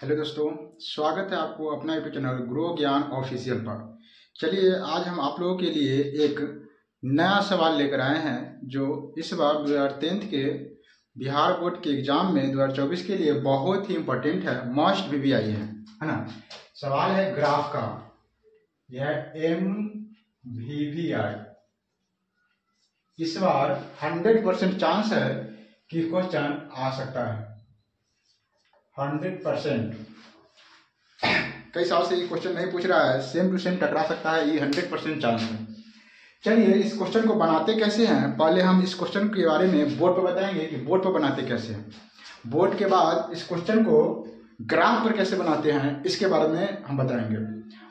Hello दोस्तों, स्वागत है आपको अपना यूट्यूब चैनल ग्रो ज्ञान ऑफिशियल पर। चलिए आज हम आप लोगों के लिए एक नया सवाल लेकर आए हैं जो इस बार 2013 के बिहार बोर्ड के एग्जाम में 2024 के लिए बहुत ही इम्पोर्टेंट है, मस्ट VVI है ना। सवाल है ग्राफ का, यह MVVI। इस बार 100% चांस है कि क्वेश्चन आ सकता है, 100%। कई साल से ये क्वेश्चन नहीं पूछ रहा है, सेम टू सेम टकरा सकता है, ये 100% चांस है। चलिए इस क्वेश्चन को बनाते कैसे हैं, पहले हम इस क्वेश्चन के बारे में बोर्ड पर बताएंगे कि बोर्ड पर बनाते कैसे हैं। बोर्ड के बाद इस क्वेश्चन को ग्राफ पर कैसे बनाते हैं इसके बारे में हम बताएंगे।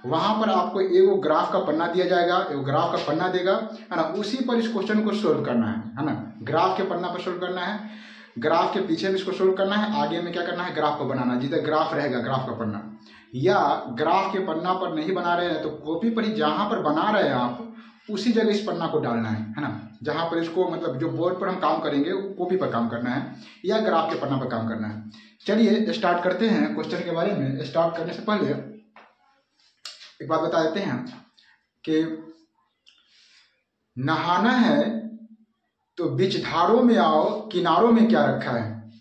वहां पर आपको एगो ग्राफ का पन्ना दिया जाएगा, एगो ग्राफ का पन्ना देगा है ना, उसी पर इस क्वेश्चन को सोल्व करना है ना। ग्राफ के पन्ना पर सोल्व करना है, ग्राफ के पीछे भी इसको सोल्व करना है, आगे में क्या करना है, ग्राफ को बनाना है। जिधर ग्राफ रहेगा ग्राफ का पन्ना, या ग्राफ के पन्ना पर नहीं बना रहे हैं तो कॉपी पर ही जहां पर बना रहे हैं आप उसी जगह इस पन्ना को डालना है ना। जहां पर इसको मतलब जो बोर्ड पर हम काम करेंगे वो कॉपी पर काम करना है या ग्राफ के पन्ना पर काम करना है। चलिए स्टार्ट करते हैं क्वेश्चन के बारे में। स्टार्ट करने से पहले एक बात बता देते हैं कि नहाना है तो बीच धारों में आओ, किनारों में क्या रखा है।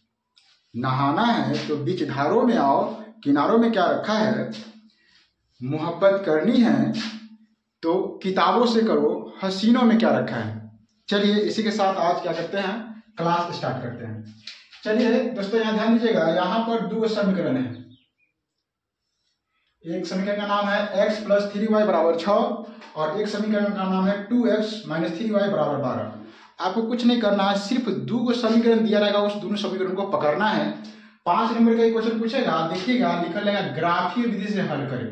नहाना है तो बीच धारों में आओ, किनारों में क्या रखा है। मोहब्बत करनी है तो किताबों से करो, हसीनों में क्या रखा है। चलिए इसी के साथ आज क्या करते हैं, क्लास स्टार्ट करते हैं। चलिए दोस्तों यहाँ ध्यान दीजिएगा, यहाँ पर दो समीकरण है। एक समीकरण का नाम है x + 3y = 6 और एक समीकरण का नाम है 2x - 3y = 12। आपको कुछ नहीं करना है, सिर्फ दो समीकरण दिया रहेगा, उस दोनों समीकरण को पकड़ना है। 5 नंबर का क्वेश्चन पूछेगा, देखिएगा लिखा रहेगा ग्राफीय विधि से हल करें।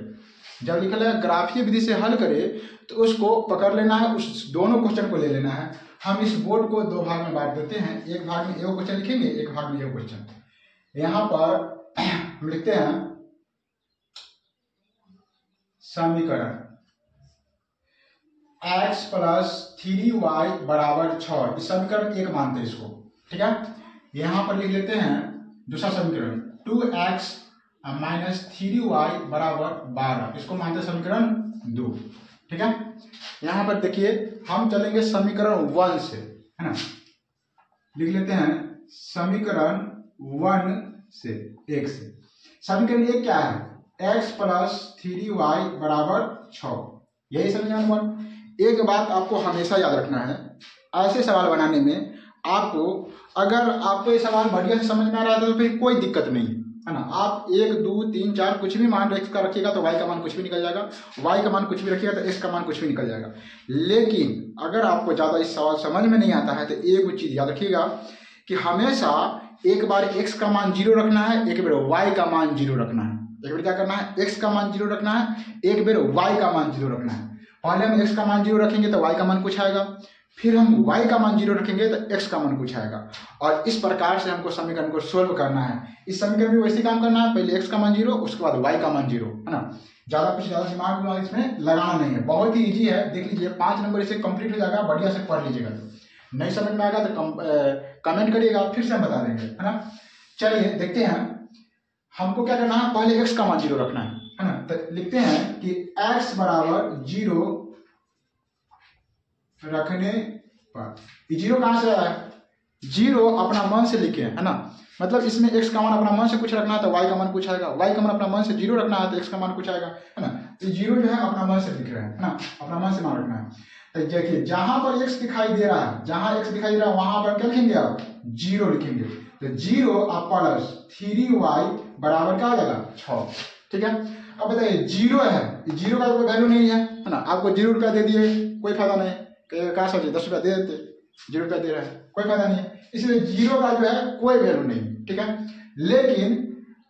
जब लिखा रहेगा ग्राफीय विधि से हल करें तो उसको पकड़ लेना है, उस दोनों क्वेश्चन को ले लेना है। हम इस बोर्ड को दो भाग में बांट देते हैं, एक भाग में एक क्वेश्चन लिखेंगे, एक भाग में एक क्वेश्चन। यहाँ पर हम लिखते हैं समीकरण x + 3y = 6, इस समीकरण एक मानते हैं इसको, ठीक है। यहां पर लिख लेते हैं दूसरा समीकरण 2x - 3y = 12, इसको मानते हैं समीकरण 2, ठीक है। यहां पर देखिए हम चलेंगे समीकरण 1 से, है ना। लिख लेते हैं समीकरण 1 से, 1 से। समीकरण 1 क्या है, x + 3y = 6, यही समीकरण 1। एक बात आपको हमेशा याद रखना है, ऐसे सवाल बनाने में आपको, अगर आपको ये सवाल बढ़िया से समझ में आ रहा है तो फिर कोई दिक्कत नहीं है ना। आप 1 2 3 4 कुछ भी मान x का रखिएगा तो y का मान कुछ भी निकल जाएगा, y का मान कुछ भी रखिएगा तो x का मान कुछ भी निकल जाएगा। लेकिन अगर आपको ज़्यादा इस सवाल समझ में नहीं आता है तो एक चीज़ याद रखिएगा कि हमेशा एक बार x का मान 0 रखना है, एक बार y का मान 0 रखना है। एक बार क्या करना है, x का मान 0 रखना है, एक बार y का मान 0 रखना है। पहले हम x का मान 0 रखेंगे तो y का मान कुछ आएगा, फिर हम y का मान 0 रखेंगे तो x का मान कुछ आएगा, और इस प्रकार से हमको समीकरण को सोल्व करना है। इस समीकरण में वैसे काम करना है, पहले x का मान 0, उसके बाद y का मान 0, है ना। ज़्यादा दिमाग इसमें लगाना नहीं है, बहुत ही ईजी है। देख लीजिए 5 नंबर इसे कंप्लीट हो जाएगा, बढ़िया से पढ़ लीजिएगा। तो नहीं समझ में आएगा तो कमेंट करिएगा, फिर से हम बता देंगे, है ना। चलिए देखते हैं, हमको क्या करना है, पहले x का मान 0 रखना है ना। तो लिखते हैं कि x = 0 रखने पर, 0 कहां से आया है, 0 अपना मन से लिखे, है ना। मतलब इसमें x का मान अपना मन से कुछ रखना है तो y का मान कुछ आएगा, y का मान अपना मन से 0 रखना है तो x का मान कुछ आएगा, है ना। तो 0 जो है अपना मन से लिख रहे हैं, है ना, अपना मन से मान रखना है। तो देखिए जहां पर x दिखाई दे रहा है, जहां x दिखाई दे रहा है वहां पर क्या लिखेंगे आप, 0 लिखेंगे। तो 0 + 3y = क्या हो जाएगा, 6, ठीक है। अब बताइए 0 है, 0 का कोई वैल्यू नहीं है ना। आपको 0 रुपया दे दिए, कोई फायदा नहीं, क्या सोचिए 10 रुपया दे देते, 0 रुपया दे रहा है, कोई फायदा नहीं है। इसलिए 0 का जो है कोई वैल्यू नहीं, ठीक है। लेकिन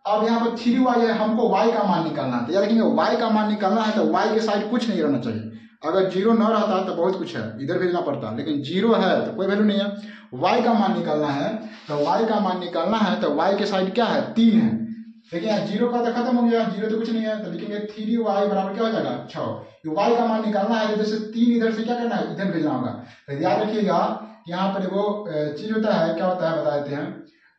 अब यहाँ पर 3y है, हमको y का मान निकालना है। तो याद रखेंगे y का मान निकालना है तो y के साइड कुछ नहीं रहना चाहिए। अगर 0 न रहता तो बहुत कुछ है, इधर भेजना पड़ता, लेकिन 0 है तो कोई वैल्यू नहीं है। y का मान निकालना है तो y का मान निकालना है तो y के साइड क्या है, 3 है। देखिए यहाँ 0 का तो खत्म हो गया, 0 तो कुछ नहीं है, तो लिखेंगे 3y = क्या हो जाएगा, 6। y का मान निकालना है, जैसे 3 इधर से क्या करना है, इधर भेजना होगा। तो याद रखिएगा यहाँ पर वो चीज होता है, क्या होता है बता देते हैं।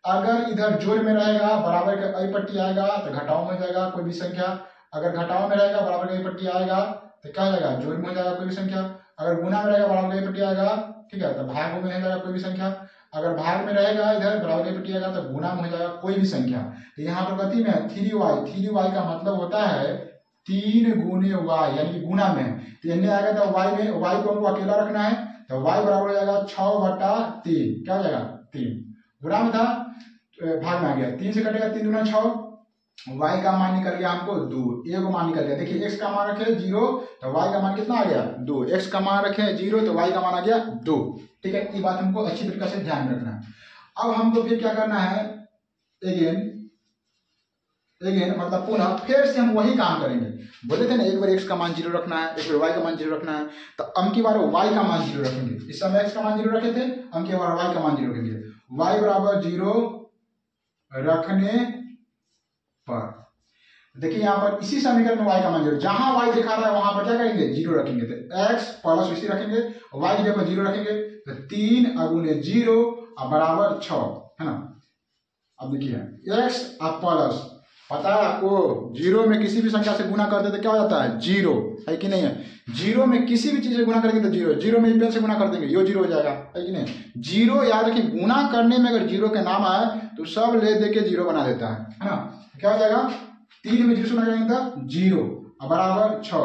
अगर इधर जोड़ में रहेगा बराबर का आई पट्टी आएगा तो घटाओ में हो जाएगा कोई भी संख्या, अगर घटाओ में रहेगा बराबर का आई पट्टी आएगा तो क्या हो जाएगा जोड़ में हो जाएगा कोई भी संख्या, अगर गुना में रहेगा बराबर का आई पट्टी आएगा, ठीक है, तो भाग में हो जाएगा कोई भी संख्या, अगर भाग में रहेगा इधर बराबर का आई पट्टी आएगा तो गुना में हो जाएगा कोई भी संख्या। तो यहाँ पर गति में 3y का मतलब होता है 3 गुने y यानी कि गुना में, तो इनमें आएगा तो y में y को हमको अकेला रखना है तो y बराबर हो जाएगा 6/3, क्या हो जाएगा 3, गुना में था भाग में आ गया, 3 से कटेगा 3 दूना 6, y का मान निकल गया हमको 2, a को मान निकल गया। देखिए x का मान रखे 0 तो y का मान कितना आ गया 2, x का मान रखे 0 तो y का मान आ गया 2, ठीक है, ये बात हमको अच्छी तरीके से ध्यान रखना है। अब हमको फिर क्या करना है, अगेन मतलब पुनः फिर से हम वही काम करेंगे, बोले थे ना एक बार x का मान 0 रखना है, एक बार y का मान 0 रखना है, तो अब की बार y का मान 0 रखेंगे, इस समय x का मान 0 रखे थे, अब की बार y का मान 0 रखेंगे, y बराबर 0 रखने पर देखिए यहाँ पर इसी समीकरण में y का मान 0, जहां y दिखा रहा है वहां पर क्या करेंगे 0 रखेंगे, तो x प्लस इसी रखेंगे, y की जगह 0 रखेंगे तो 3 गुने 0 बराबर 6 है ना। अब देखिए x प्लस पता है आपको 0 में किसी भी संख्या से गुना करते तो क्या हो जाता है 0, है कि नहीं है, 0 में किसी भी चीज से गुना करेंगे तो 0 में पेन से गुना कर देंगे यो 0 हो जाएगा, है कि नहीं। 0 याद रखिए गुना करने में अगर 0 के नाम आए तो सब ले दे के 0 बना देता है ना, क्या हो जाएगा 3 में 0 से गुना करेंगे तो 0 बराबर 6,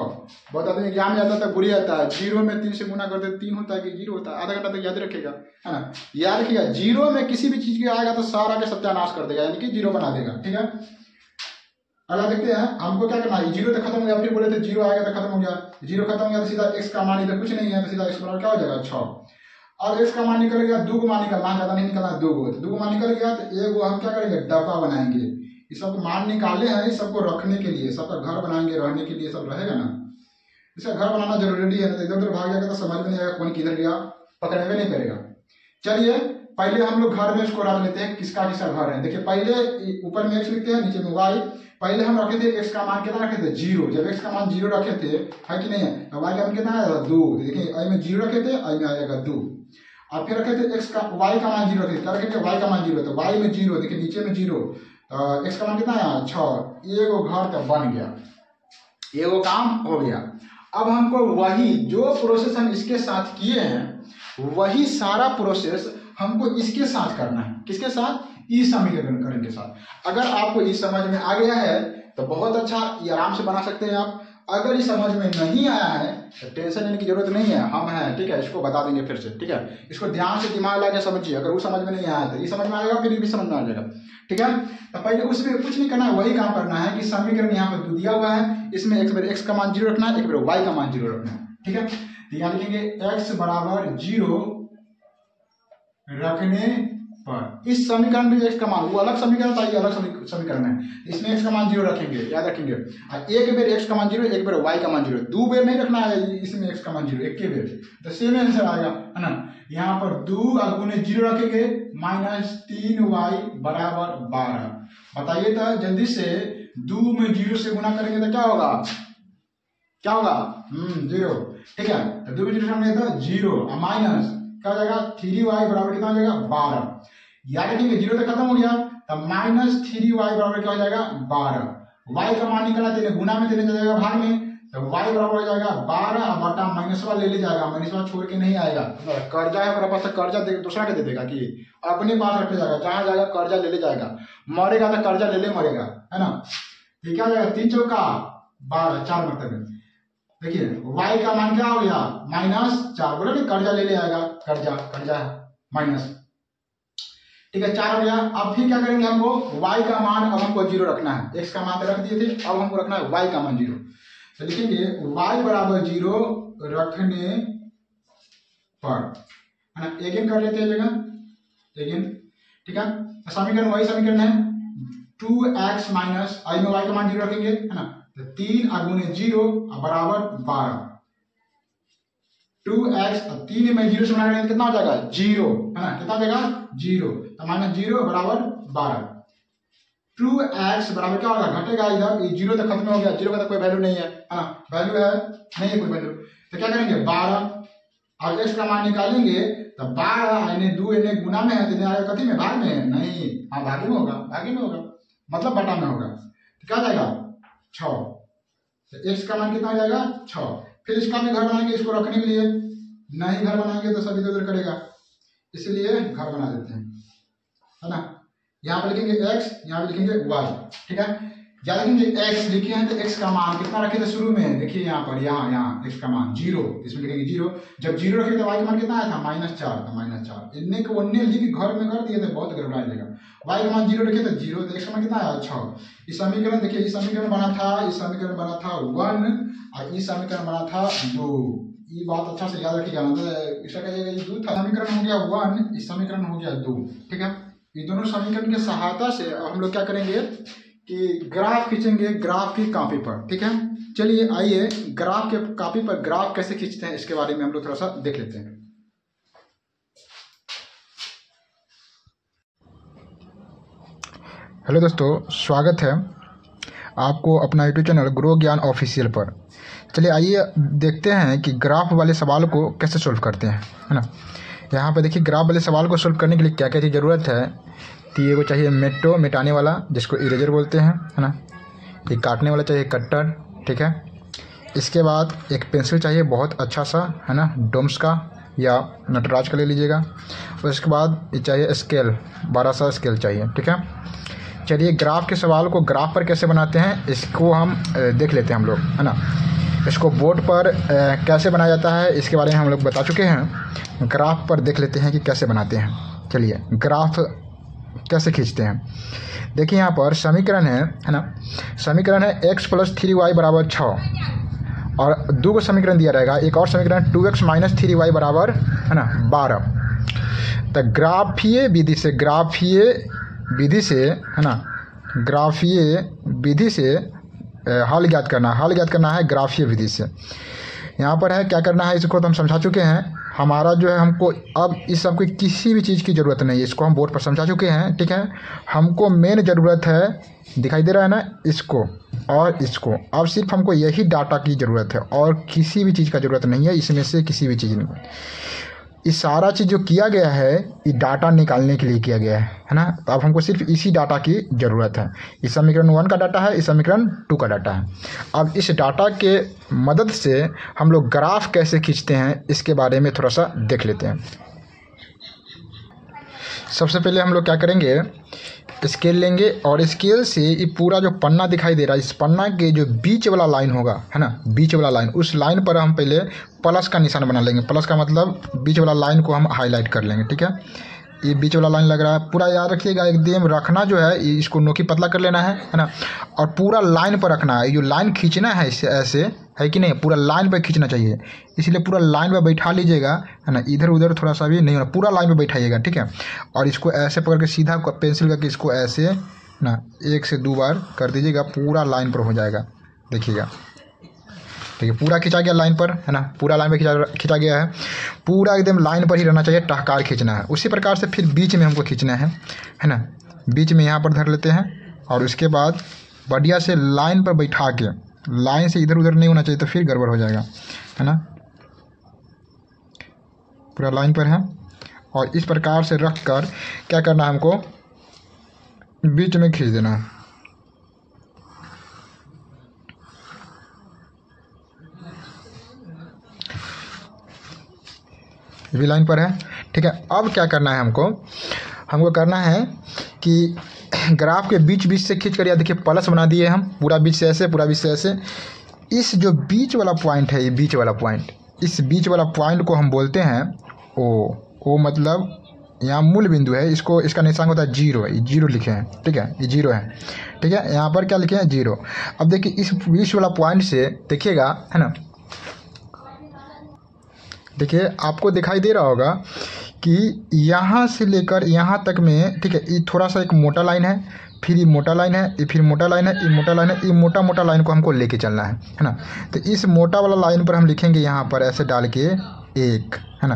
बहुत आदमी एग्जाम में जाता है बुरी आता है 0 में 3 से गुना करते 3 होता है कि 0 होता है, आधा घंटा तक याद रखेगा, है ना, याद रखिएगा 0 में किसी भी चीज के आएगा तो सारा के सत्यानाश कर देगा, यानी कि 0 बना देगा, ठीक है। अगला देखते हैं हमको क्या करना है, 0 तो खत्म हो गया, फिर बोले थे 0 आएगा तो खत्म हो गया, 0 खत्म हो गया तो सीधा x का मान इधर कुछ नहीं है तो सीधा x बराबर क्या हो जाएगा 6, और x का मान निकल गया 2 को मान निकलना, ज्यादा नहीं निकलना 2 को, 2 को मान निकल गया तो एक हम क्या करेंगे डब्बा बनाएंगे, इस सबको मान निकाले हैं इस सबको रखने के लिए, सबका घर बनाएंगे रहने के लिए, सब रहेगा ना, इसका घर बनाना जरूरी है, तो इधर उधर भाग जाएगा तो समझ में नहीं आएगा कौन किधर गया, पकड़े हुए नहीं करेगा। चलिए पहले हम लोग घर में इसको रख लेते हैं, किसका किसका घर है, देखिए पहले ऊपर में x लिखते हैं नीचे में y, पहले हम रखे थे x का मान कितना रखे थे 0, जब x का मान 0 रखे थे, है कि नहीं है, तो y का मान कितना आया 2, देखिए i में 0 रखे थे, i में आ जाएगा 2, अब फिर रखे थे y का मान 0 रखे थे, क्या रखे थे y का मान 0, तो y में 0, देखिए नीचे में 0, x का मान कितना आया 6, ये वो घर तो बन गया, ये वो काम हो गया। अब हमको वही जो प्रोसेस हम इसके साथ किए हैं वही सारा प्रोसेस हमको इसके साथ करना है, किसके साथ, इस समीकरण के साथ। अगर आपको इस समझ में आ गया है तो बहुत अच्छा, ये आराम से बना सकते हैं आप, अगर इस समझ में नहीं आया है तो टेंशन लेने की जरूरत नहीं है, हम हैं, ठीक है, इसको बता देंगे फिर से, ठीक है, इसको ध्यान से दिमाग लगा के समझिए, अगर वो समझ में नहीं आया तो ये समझ में आएगा, फिर भी समझ में आ जाएगा, ठीक है। तो पहले उसमें कुछ नहीं करना है, वही काम करना है कि समीकरण यहाँ पर दिया हुआ है, इसमें एक बार x का मान 0 रखना है, एक बार y का मान 0 रखना है, ठीक है। तो यहाँ लिखेंगे x बराबर 0 रखने पर, इस समीकरण में x का मान, वो अलग समीकरण था, ये अलग समीकरण है, इसमें x का मान 0 रखेंगे, याद रखेंगे, और एक बार x का मान 0, एक बार y का मान 0, 2 बार नहीं रखना है इसमें x का मान 0, एक के बार, तो सेम आंसर आएगा, है ना। यहाँ पर 2 गुने 0 रखेंगे -3y बराबर 12, बताइए तो जल्दी से, 2 में 0 से गुना करेंगे तो क्या होगा, क्या होगा 0, ठीक है, तो 2 में 0 से तो 0 माइनस क्या हो जाएगा 3y बराबर कितना हो जाएगा 12, याद रखेंगे 0 तो खत्म हो गया, तब -3y बराबर क्या हो जाएगा 12, y का मान निकाला तेरे गुना में चले जाएगा भाग में, तो y बराबर हो जाएगा 12 बटा माइनस वाला ले जाएगा, माइनस वाला छोड़ के नहीं आएगा, कर्जा है पास कर्जा दूसरा के दे देगा कि अपने पास रखे जाएगा, जहां जाएगा कर्जा ले जाएगा, मरेगा तो कर्जा ले मरेगा, है ना। ठीक है, 3 चौका 12, 4 मतलब देखिए y का मान क्या हो गया -4, बोला नहीं कर्जा ले आएगा, कर्जा माइनस, ठीक है 4 हो गया। अब फिर क्या करेंगे, हमको y का मान अब हमको 0 रखना है, x का मान तो रख दिए थे, अब हमको रखना है y का मान 0, तो लिखेंगे y बराबर 0 रखने पर, है ना, एगेन कर लेते हैं जगह एगेन, ठीक है, समीकरण वही समीकरण है 2x माइनस i में y का मान 0 रखेंगे, है ना, तो 3 गुने 0 बराबर 12, 2x 3 में 0 से बना करेंगे कितना हो जाएगा 0, है ना, कितना हो जाएगा 0, तो -0 बराबर 12, 2x बराबर क्या होगा, घटेगा इधर, 0 तो खत्म हो गया, 0 का तो कोई वैल्यू नहीं है ना, वैल्यू है नहीं है कोई वैल्यू, तो क्या करेंगे 12 अब x का मान निकालेंगे तो 12 यानी 2 यानी गुना में है तो आएगा कथी में, भाग में है नहीं, हाँ भागे में होगा, भागे में होगा मतलब बटा में होगा, तो क्या जाएगा 6। तो x का मान कितना हो जाएगा 6। फिर इसका भी घर बनाएंगे, इसको रखने के लिए नहीं घर बनाएंगे तो सब इधर उधर करेगा, इसलिए घर बना देते हैं, है ना। यहाँ पे लिखेंगे x, यहाँ पे लिखेंगे y, ठीक है। या लिखेंगे x लिखे हैं तो x का मान कितना रखे थे शुरू में, देखिए यहाँ पर, यहाँ x का मान 0, इसमें लिखेंगे 0। जब 0 रखे तो y का मान कितना आया था -4, तो -4 इन्ने को उन्ने लिख घर में कर दिए थे, बहुत गड़बड़ा जाएगा। y का मान 0 रखे तो 0, तो x का मान कितना आया 6। इस समीकरण देखिए, इस समीकरण बना था, इस समीकरण बना था 1 और इस समीकरण बना था 2। ये बात अच्छा से याद रखिएगा, मतलब इसका कहिएगा ये 2 था, समीकरण हो गया 1, इस समीकरण हो गया 2, ठीक है। ये दोनों समीकरण की सहायता से हम लोग क्या करेंगे कि ग्राफ खींचेंगे, ग्राफ की कॉपी पर, ठीक है। चलिए आइए ग्राफ के कॉपी पर ग्राफ कैसे खींचते हैं इसके बारे में हम लोग थोड़ा सा देख लेते हैं। हेलो दोस्तों, स्वागत है आपको अपना यूट्यूब चैनल ग्रो ज्ञान ऑफिशियल पर। चलिए आइए देखते हैं कि ग्राफ वाले सवाल को कैसे सोल्व करते हैं, है ना। यहाँ पे देखिए, ग्राफ वाले सवाल को सोल्व करने के लिए क्या क्या चीज़ ज़रूरत है। तो ये को चाहिए मिटाने वाला, जिसको इरेजर बोलते हैं, है ना। ये काटने वाला चाहिए कटर, ठीक है। इसके बाद एक पेंसिल चाहिए बहुत अच्छा सा, है ना, डोम्स का या नटराज का ले लीजिएगा। और इसके बाद ये चाहिए स्केल, 12 सा स्केल चाहिए, ठीक है। चलिए ग्राफ के सवाल को ग्राफ पर कैसे बनाते हैं इसको हम देख लेते हैं हम लोग, है ना। इसको बोर्ड पर कैसे बनाया जाता है इसके बारे में हम लोग बता चुके हैं। ग्राफ पर देख लेते हैं कि कैसे बनाते हैं। चलिए ग्राफ कैसे खींचते हैं। देखिए यहाँ पर समीकरण है ना, समीकरण है x + 3y = 6 और 2 को समीकरण दिया रहेगा। एक और समीकरण 2x - 3y = है ना 12। तो ग्राफीय विधि से है ना, ग्राफीय विधि से हल ज्ञात करना है ग्राफीय विधि से। यहाँ पर है क्या करना है, इसको तो हम समझा चुके हैं। हमारा जो है, हमको अब इस सब की किसी भी चीज़ की ज़रूरत नहीं है, इसको हम बोर्ड पर समझा चुके हैं, ठीक है। हमको मेन ज़रूरत है, दिखाई दे रहा है ना, इसको और इसको। अब सिर्फ हमको यही डाटा की ज़रूरत है और किसी भी चीज़ का ज़रूरत नहीं है, इसमें से किसी भी चीज़ नहीं। इस सारा चीज़ जो किया गया है ये डाटा निकालने के लिए किया गया है ना। तो अब हमको सिर्फ इसी डाटा की ज़रूरत है। इस समीकरण 1 का डाटा है, इस समीकरण 2 का डाटा है। अब इस डाटा के मदद से हम लोग ग्राफ कैसे खींचते हैं इसके बारे में थोड़ा सा देख लेते हैं। सबसे पहले हम लोग क्या करेंगे, स्केल लेंगे और स्केल से ये पूरा जो पन्ना दिखाई दे रहा है, इस पन्ना के जो बीच वाला लाइन होगा, है ना, बीच वाला लाइन, उस लाइन पर हम पहले प्लस का निशान बना लेंगे। प्लस का मतलब बीच वाला लाइन को हम हाईलाइट कर लेंगे, ठीक है। ये बीच वाला लाइन लग रहा है, पूरा याद रखिएगा, एकदम रखना जो है इसको नोकी पतला कर लेना है ना। और पूरा लाइन पर रखना है, जो लाइन खींचना है इससे ऐसे है कि नहीं, पूरा लाइन पर खींचना चाहिए। इसलिए पूरा लाइन पर बैठा लीजिएगा, है ना, इधर उधर थोड़ा सा भी नहीं होना, पूरा लाइन पर बैठाइएगा, ठीक है। और इसको ऐसे पकड़ के सीधा पेंसिल करके इसको ऐसे ना 1 से 2 बार कर दीजिएगा, पूरा लाइन पर हो जाएगा, देखिएगा। ठीक है, पूरा खींचा गया लाइन पर, है ना, पूरा लाइन पर खींचा गया है। पूरा एकदम लाइन पर ही रहना चाहिए, टहकार खींचना है। उसी प्रकार से फिर बीच में हमको खींचना है ना। बीच में यहाँ पर धर लेते हैं और उसके बाद बढ़िया से लाइन पर बैठा के, लाइन से इधर उधर नहीं होना चाहिए तो फिर गड़बड़ हो जाएगा, है ना। पूरा लाइन पर है और इस प्रकार से रख कर क्या करना है, हमको बीच में खींच देना है। ये भी लाइन पर है, ठीक है। अब क्या करना है, हमको करना है कि ग्राफ के बीच से खींच कर, या देखिए प्लस बना दिए हम, पूरा बीच से ऐसे, पूरा बीच से ऐसे। इस जो बीच वाला पॉइंट है, ये बीच वाला पॉइंट, इस बीच वाला पॉइंट को हम बोलते हैं ओ मतलब यहाँ मूल बिंदु है। इसको, इसका निशान होता है 0, ये 0 लिखे हैं, ठीक है, ये 0 है, ठीक है। यहाँ पर क्या लिखे हैं 0। अब देखिए इस बीच वाला पॉइंट से देखिएगा, है ना, देखिए आपको दिखाई दे रहा होगा कि यहाँ से लेकर यहाँ तक में, ठीक है, ये थोड़ा सा एक मोटा लाइन है, फिर ये मोटा लाइन है, ये फिर मोटा लाइन है, ये मोटा लाइन है, ये मोटा लाइन को हमको लेके चलना है ना। तो इस मोटा वाला लाइन पर हम लिखेंगे यहाँ पर ऐसे डाल के 1, है ना।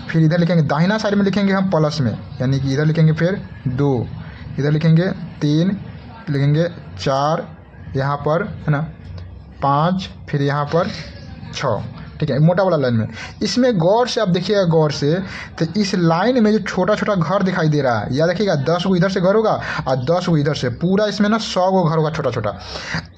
फिर इधर लिखेंगे, दाहिना साइड में लिखेंगे हम प्लस में, यानी कि इधर लिखेंगे फिर 2, इधर लिखेंगे 3, लिखेंगे 4 यहाँ पर, है ना, 5, फिर यहाँ पर 6। ठीक है, मोटा वाला लाइन में। इसमें गौर से आप देखिएगा, गौर से, तो इस लाइन में जो छोटा छोटा घर दिखाई दे रहा है, या देखिएगा 10 गो इधर से घर होगा और 10 गो इधर से, पूरा इसमें ना 100 गो घर होगा छोटा छोटा।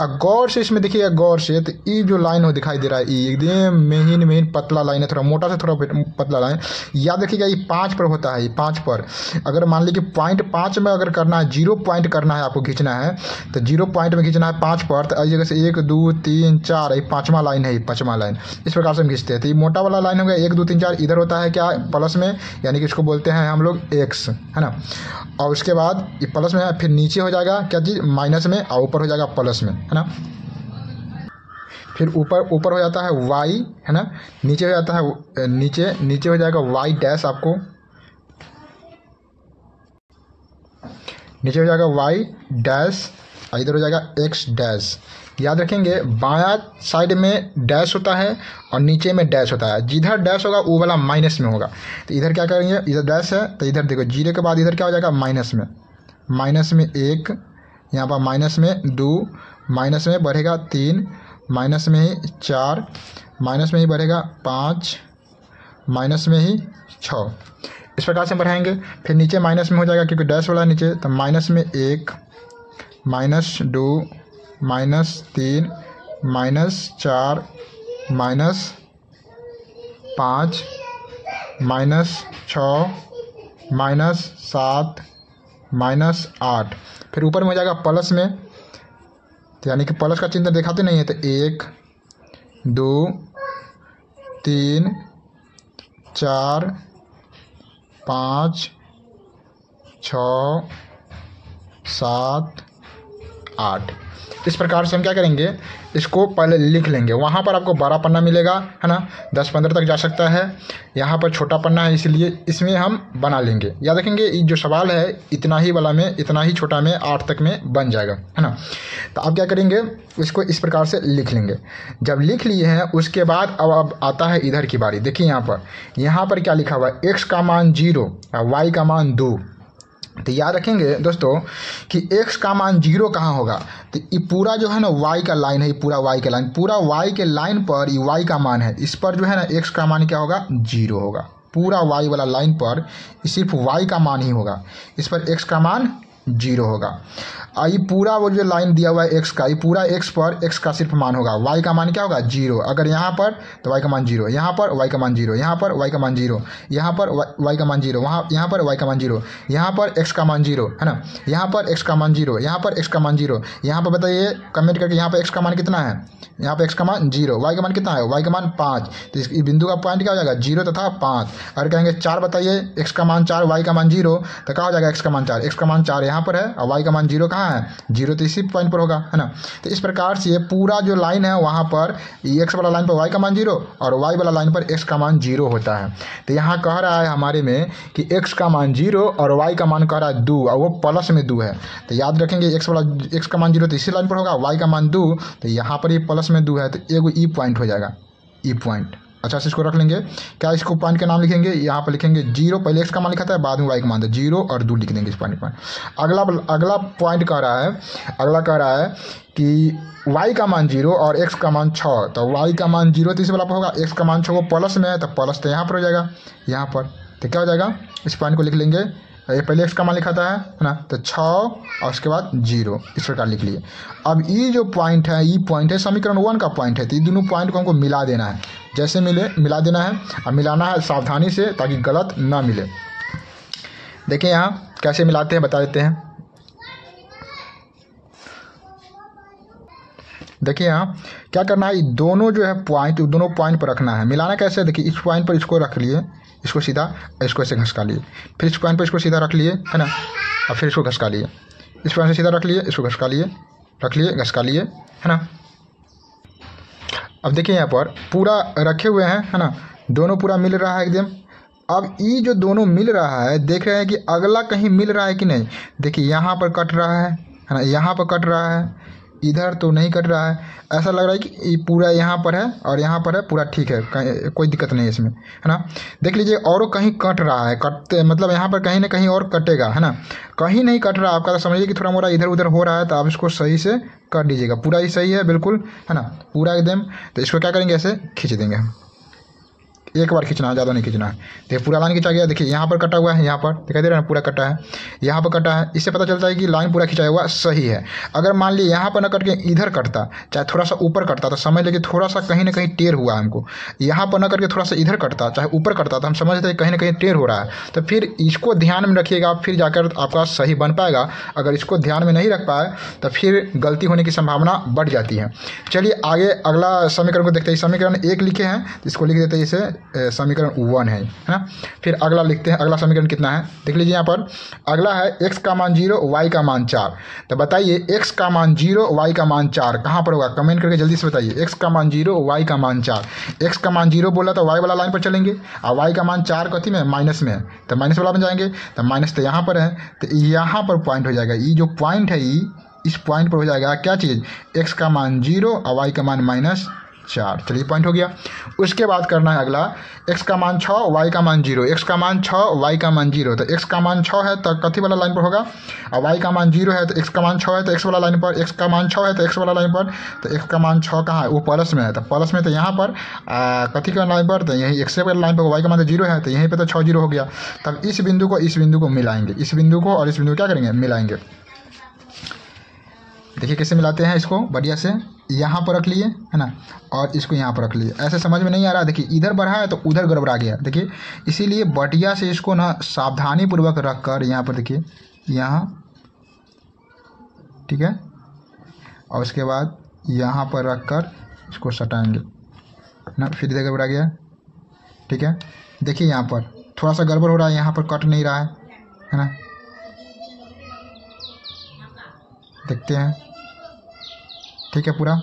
और गौर से इसमें देखिएगा, गौर से, तो ये जो लाइन हो दिखाई दे रहा है, ये एकदम महीन महीन पतला लाइन है, थोड़ा मोटा से थोड़ा पतला लाइन। याद रखिएगा ये 5 पर होता है, ये 5 पर। अगर मान लीजिए पॉइंट 5 में अगर करना है, 0 पॉइंट करना है, आपको खींचना है, तो 0 पॉइंट में खींचना है 5 पर, तो इस जगह से 1 2 3 4, ये 5वां लाइन है, ये 5वां लाइन। इस प्रकार से हम खींचते हैं। तो ये मोटा वाला लाइन हो गया 1 2 3 4, इधर होता है क्या, प्लस में, यानी कि इसको बोलते हैं हम लोग एक्स, है ना। और उसके बाद ये प्लस में है, फिर नीचे हो जाएगा क्या चीज़, माइनस में, और ऊपर हो जाएगा प्लस में, है ना। फिर ऊपर हो जाता है वाई, है ना, नीचे हो जाता है, नीचे हो जाएगा वाई डैश, आपको नीचे हो जाएगा वाई डैश, और इधर हो जाएगा एक्स डैश। याद रखेंगे बायां साइड में डैश होता है और नीचे में डैश होता है। जिधर डैश होगा वो वाला माइनस में होगा। तो इधर क्या करेंगे, इधर डैश है तो इधर देखो 0 के बाद इधर क्या हो जाएगा, माइनस में 1, यहाँ पर माइनस में 2, माइनस में बढ़ेगा 3, माइनस में ही 4, माइनस में ही बढ़ेगा 5, माइनस में ही 6। इस प्रकार से बढ़ाएंगे। फिर नीचे माइनस में हो जाएगा क्योंकि डैश वाला नीचे, तो माइनस में 1, minus 2, minus 3, minus 4, minus 5, minus 6, minus 7, minus 8। फिर ऊपर में हो जाएगा प्लस में, तो यानी कि प्लस का चिन्ह दिखाते नहीं है, तो 1 2 3 4 5 6 7 8। इस प्रकार से हम क्या करेंगे, इसको पहले लिख लेंगे। वहाँ पर आपको बड़ा पन्ना मिलेगा, है ना, 10-15 तक जा सकता है। यहाँ पर छोटा पन्ना है, इसलिए इसमें हम बना लेंगे। याद रखेंगे ये जो सवाल है इतना ही वाला में, इतना ही छोटा में 8 तक में बन जाएगा, है ना। तो आप क्या करेंगे, इसको इस प्रकार से लिख लेंगे। जब लिख लिए हैं उसके बाद अब आता है इधर की बारी। देखिए यहाँ पर क्या लिखा हुआ है, x का मान 0 और y का मान 2। तो याद रखेंगे दोस्तों कि x का मान 0 कहाँ होगा, तो ये पूरा जो है ना y का लाइन है, ये पूरा y का लाइन, पूरा y के लाइन पर ये y का मान है, इस पर जो है ना x का मान क्या होगा, 0 होगा। पूरा y वाला लाइन पर सिर्फ y का मान ही होगा, इस पर x का मान 0 होगा। ये पूरा वो जो लाइन दिया हुआ है x का, ये पूरा x पर x का सिर्फ मान होगा, y का मान क्या होगा, 0। अगर यहाँ पर तो y का मान 0, यहाँ पर y का मान 0, यहाँ पर y का मान 0, यहाँ पर y का मान 0, यहाँ पर y का मान 0, यहाँ पर x का मान 0, है ना, यहाँ पर x का मान 0, यहाँ पर x का मान 0। यहाँ पर बताइए कमेंट करके, यहाँ पर x का मान कितना है, यहाँ पर x का मान 0, y का मान कितना है, y का मान 5। तो इस बिंदु का पॉइंट क्या हो जाएगा, 0 तथा 5। अगर कहेंगे 4 बताइए, x का मान 4, y का मान 0, तो क्या हो जाएगा, x का मान 4, x का मान 4 यहाँ पर है और y का मान 0 कहाँ है, 0 तो इसी पॉइंट पर होगा, है ना। तो इस प्रकार से पूरा जो लाइन है वहाँ पर x वाला लाइन पर y का मान 0 और y वाला लाइन पर x का मान 0 होता है। तो यहाँ कह रहा है हमारे में कि x का मान 0 और y का मान कह रहा है 2 और वो प्लस में 2 है। तो याद रखेंगे x का मान 0 तो इसी लाइन पर होगा, y का मान 2 तो यहाँ पर ये प्लस में 2 है, तो एगो ई पॉइंट हो जाएगा, ई पॉइंट। अच्छा से इसको रख लेंगे। क्या इसको पॉइंट के नाम लिखेंगे, यहाँ पर लिखेंगे 0, पहले x का मान लिखा था, बाद में y का मान था, 0 और 2 लिख देंगे इस पॉइंट पर। अगला पॉइंट कह रहा है, अगला कह रहा है कि y का मान 0 और x का मान 6। तो y का मान 0 तो इस वाला पर होगा, x का मान 6 वो प्लस में है, तो प्लस तो यहाँ पर हो जाएगा, यहाँ पर। तो क्या हो जाएगा, इस पॉइंट को लिख लेंगे। ये पहले x का मान लिखा था, है ना, तो 6 और उसके बाद 0, इस प्रकार लिख लिए। अब ये जो पॉइंट है, ये पॉइंट है समीकरण 1 का पॉइंट है। तो ये दोनों पॉइंट को हमको मिला देना है, जैसे मिले मिला देना है, और मिलाना है सावधानी से ताकि गलत ना मिले। देखिए यहाँ कैसे मिलाते हैं, बता देते हैं। देखिए यहाँ क्या करना है, दोनों जो है पॉइंट, दोनों पॉइंट पर रखना है। मिलाना कैसे, देखिए इस पॉइंट पर इसको रख लिए, इसको सीधा, इसको ऐसे घसका लिए, फिर इस पॉइंट पर इसको सीधा रख लिए, है ना, और फिर इसको घसका लिए, इस पॉइंट से सीधा रख लिए, इसको घसका लिए, रख लिए, घसका लिए, है ना। अब देखिए यहाँ पर पूरा रखे हुए हैं, है ना, दोनों पूरा मिल रहा है एकदम। अब ये जो दोनों मिल रहा है, देख रहे हैं कि अगला कहीं मिल रहा है कि नहीं। देखिए यहाँ पर कट रहा है ना, यहाँ पर कट रहा है, इधर तो नहीं कट रहा है। ऐसा लग रहा है कि ये पूरा यहाँ पर है और यहाँ पर है, पूरा ठीक है, कोई दिक्कत नहीं है इसमें, है ना। देख लीजिए और कहीं कट रहा है, कटते मतलब यहाँ पर कहीं ना कहीं और कटेगा, है ना। कहीं नहीं कट रहा आपका, तो समझिए कि थोड़ा मोड़ा इधर उधर हो रहा है, तो आप इसको सही से कर लीजिएगा। पूरा ही सही है बिल्कुल, है ना, पूरा एकदम। तो इसको क्या करेंगे, ऐसे खींच देंगे हम, एक बार खींचना है, ज़्यादा नहीं खींचना है। देखिए पूरा लाइन खींचा गया, देखिए यहाँ पर कटा हुआ है, यहाँ पर दिखाई दे रहा है पूरा कटा है, यहाँ पर कटा है। इससे पता चलता है कि लाइन पूरा खिंचाया हुआ सही है। अगर मान लीजिए यहाँ पर न कट के इधर कटता, चाहे थोड़ा सा ऊपर कटता, तो समझ लीजिए थोड़ा सा कहीं ना कहीं टेढ़ हुआ है हमको। यहाँ पर न करके थोड़ा सा इधर कटता, चाहे ऊपर कटता, तो हम समझते हैं कहीं ना कहीं टेढ़ हो रहा है। तो फिर इसको ध्यान में रखिएगा, फिर जाकर आपका सही बन पाएगा। अगर इसको ध्यान में नहीं रख पाए तो फिर गलती होने की संभावना बढ़ जाती है। चलिए आगे अगला समीकरण को देखते हैं। समीकरण 1 लिखे हैं, इसको लिख देते हैं, इसे समीकरण 1 है ना। फिर अगला लिखते हैं, अगला समीकरण कितना है देख लीजिए। यहाँ पर अगला है x का मान 0 y का मान 4। तो बताइए x का मान 0 y का मान 4 कहाँ पर होगा, कमेंट करके जल्दी से बताइए। x का मान 0 y का मान 4, x का मान 0 बोला तो y वाला लाइन पर चलेंगे, और y का मान 4 कथी में माइनस में है, तो माइनस वाला में जाएंगे। तो माइनस तो यहाँ पर है, तो यहाँ पर पॉइंट हो जाएगा, ये जो पॉइंट है ये इस पॉइंट पर हो जाएगा क्या चीज़, x का मान 0 और y का मान -4। चलिए पॉइंट हो गया। उसके बाद करना है अगला, x का मान 6 y का मान 0, x का मान 6 y का मान 0। तो x का मान 6 है तो कथी वाला लाइन पर होगा, और y का मान 0 है तो x का मान 6 है तो x वाला लाइन पर, x का मान 6 है तो x वाला लाइन पर। तो x का मान 6 कहाँ है, वो प्लस में है, तो प्लस में तो यहाँ पर कथी का लाइन पर, तो यही x वाला लाइन पर y का मान तो 0 है, तो यहीं पर तो 6 0 हो गया। तब इस बिंदु को मिलाएंगे, इस बिंदु को और इस बिंदु को क्या करेंगे, मिलाएंगे। देखिए कैसे मिलाते हैं इसको, बढ़िया से यहाँ पर रख लिए है ना, और इसको यहाँ पर रख लिए। ऐसे समझ में नहीं आ रहा, देखिए इधर बढ़ा है तो उधर गड़बड़ा गया, देखिए इसीलिए बढ़िया से इसको ना सावधानी पूर्वक रख कर यहाँ पर देखिए, यहाँ ठीक है, और उसके बाद यहाँ पर रख कर इसको सटाएंगे ना, फिर इधर गड़बड़ा गया, ठीक है। देखिए यहाँ पर थोड़ा सा गड़बड़ हो रहा है, यहाँ पर कट नहीं रहा है ना, देखते हैं, ठीक है। पूरा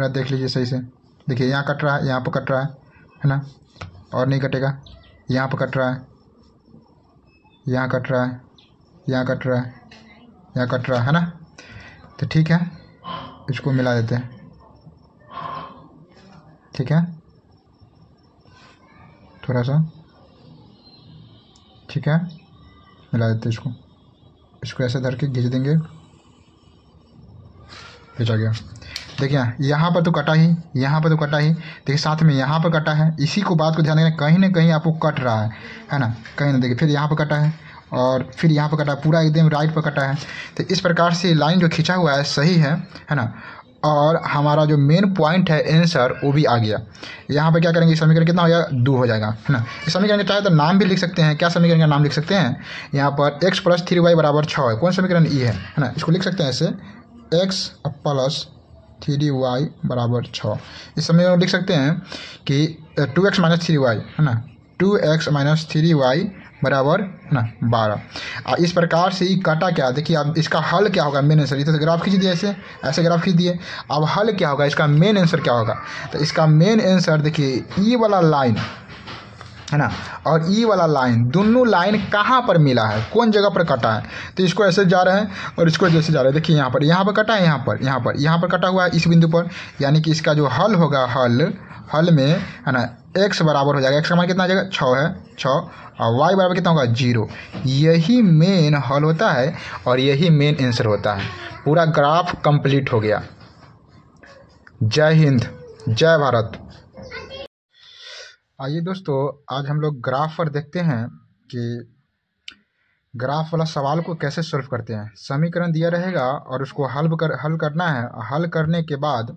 देख लीजिए सही से, देखिए यहाँ कट रहा है, यहाँ पर कट रहा है ना, और नहीं कटेगा, यहाँ पर कट रहा है, यहाँ कट रहा है, यहाँ कट रहा है, यहाँ कट रहा है ना। तो ठीक है, इसको मिला देते हैं, ठीक है, थोड़ा सा, ठीक है, मिला देते हैं इसको ऐसे धर के खींच देंगे, खींचा गया। देखिए यहाँ पर तो कटा ही, यहाँ पर तो कटा ही, देखिए साथ में यहाँ पर कटा है। इसी को बात को ध्यान देना, कहीं ना कहीं आपको कट रहा है ना, कहीं ना, देखिए फिर यहाँ पर कटा है और फिर यहाँ पर कटा है, पूरा एकदम राइट पर कटा है। तो इस प्रकार से लाइन जो खींचा हुआ है सही है ना, और हमारा जो मेन पॉइंट है आंसर वो भी आ गया। यहाँ पे क्या करेंगे, समीकरण कितना हो जाएगा, 2 हो जाएगा है ना। इस समीकरण का चाहे तो नाम भी लिख सकते हैं, क्या समीकरण का नाम लिख सकते हैं, यहाँ पर x + 3y = 6 है, कौन समीकरण ये है ना, इसको लिख सकते हैं ऐसे, x + 3y = 6। इस समीकरण को लिख सकते हैं कि 2x - 3y है ना, 2x - 3y बराबर है ना 12। इस प्रकार से ये काटा क्या, देखिए अब इसका हल क्या होगा, मेन आंसर। ये तो ग्राफ खींच दिए, ऐसे ऐसे ग्राफ खींच दिए, अब हल क्या होगा, इसका मेन आंसर क्या होगा। तो इसका मेन आंसर देखिए, ई वाला लाइन है ना और ई वाला लाइन, दोनों लाइन कहाँ पर मिला है, कौन जगह पर कटा है। तो इसको ऐसे जा रहे हैं और इसको जैसे जा रहे हैं, देखिए यहाँ पर कटा है, यहाँ पर कटा हुआ है इस बिंदु पर, यानी कि इसका जो हल होगा, हल में है ना x बराबर हो जाएगा, x का मान कितना आ जाएगा, 6 है, 6, और y बराबर कितना होगा, 0। यही मेन हल होता है और यही मेन आंसर होता है। पूरा ग्राफ कंप्लीट हो गया। जय हिंद, जय भारत। आइए दोस्तों, आज हम लोग ग्राफ पर देखते हैं कि ग्राफ वाला सवाल को कैसे सॉल्व करते हैं। समीकरण दिया रहेगा और उसको हल करना है। हल करने के बाद